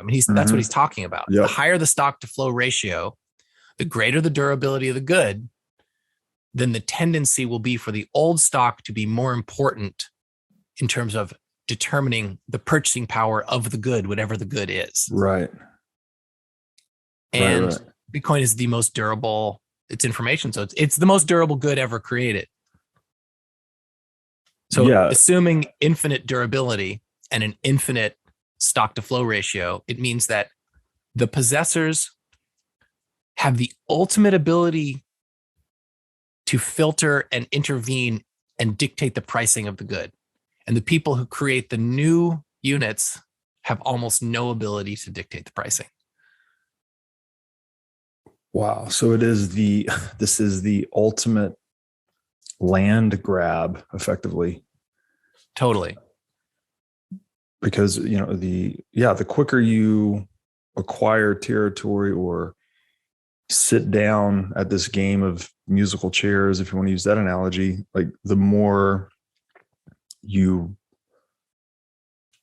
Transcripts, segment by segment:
I mean, that's what he's talking about. Yep. The higher the stock to flow ratio, the greater the durability of the good, then the tendency will be for the old stock to be more important in terms of determining the purchasing power of the good, whatever the good is. Right. And Bitcoin is the most durable, it's information. So it's the most durable good ever created. So assuming infinite durability and an infinite stock to flow ratio, it means that the possessors have the ultimate ability to filter and intervene and dictate the pricing of the good. And the people who create the new units have almost no ability to dictate the pricing. Wow. So this is the ultimate land grab, effectively. Totally. Because, the quicker you acquire territory or sit down at this game of musical chairs, if you want to use that analogy, like the more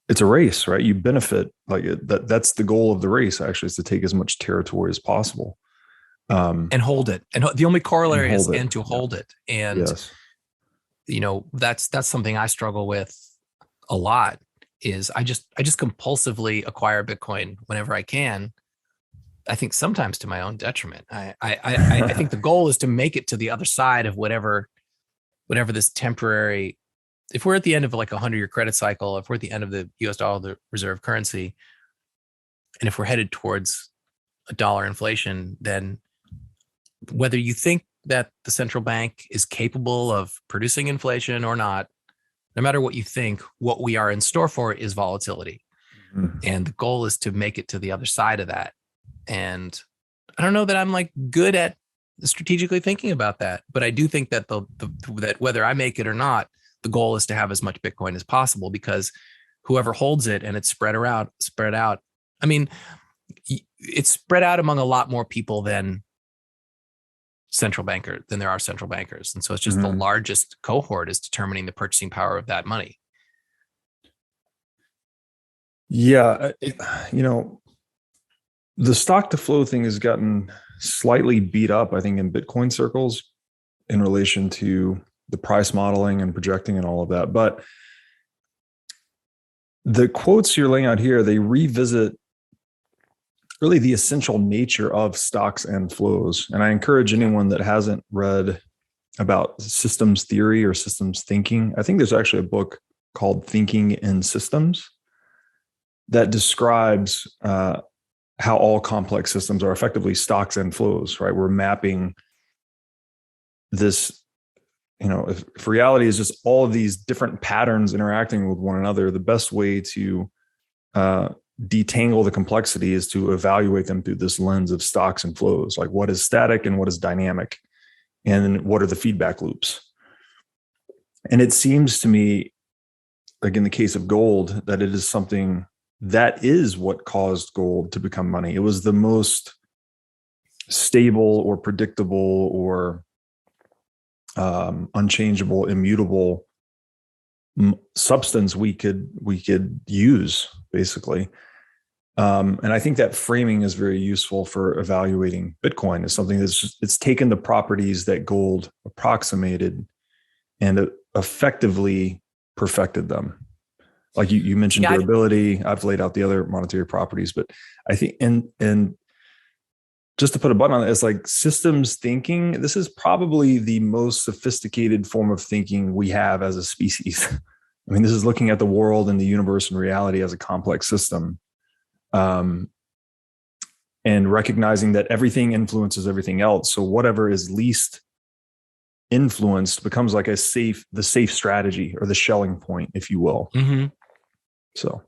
it's a race, right? You benefit, that's the goal of the race, actually, is to take as much territory as possible. And hold it. And the only corollary is to hold it. And, yes. That's something I struggle with a lot. Is I just compulsively acquire Bitcoin whenever I can. I think sometimes to my own detriment. I think the goal is to make it to the other side of whatever this temporary. If we're at the end of like a 100-year credit cycle, if we're at the end of the U.S. dollar, the reserve currency, and if we're headed towards a dollar inflation, then whether you think that the central bank is capable of producing inflation or not, no matter what you think, what we are in store for is volatility. Mm-hmm. And the goal is to make it to the other side of that. And I don't know that I'm like good at strategically thinking about that, but I do think that that whether I make it or not, the goal is to have as much Bitcoin as possible, because whoever holds it and it's spread out. I mean, it's spread out among a lot more people than there are central bankers. And so it's just the largest cohort is determining the purchasing power of that money. Yeah. The stock to flow thing has gotten slightly beat up, I think, in Bitcoin circles in relation to the price modeling and projecting and all of that. But the quotes you're laying out here, they revisit really the essential nature of stocks and flows. And I encourage anyone that hasn't read about systems theory or systems thinking. I think there's actually a book called Thinking in Systems that describes how all complex systems are effectively stocks and flows, right? We're mapping this, if reality is just all of these different patterns interacting with one another, the best way to detangle the complexity is to evaluate them through this lens of stocks and flows, like what is static and what is dynamic, and what are the feedback loops. And it seems to me, like in the case of gold, that it is something that is what caused gold to become money. It was the most stable or predictable or unchangeable, immutable substance we could use, basically. And I think that framing is very useful for evaluating Bitcoin as something it's taken the properties that gold approximated and effectively perfected them. Like you mentioned durability. I've laid out the other monetary properties, but I think, and just to put a button on it, it's like systems thinking. This is probably the most sophisticated form of thinking we have as a species. I mean, this is looking at the world and the universe and reality as a complex system. And recognizing that everything influences everything else. So whatever is least influenced becomes like the safe strategy or the Schelling point, if you will. Mm-hmm. So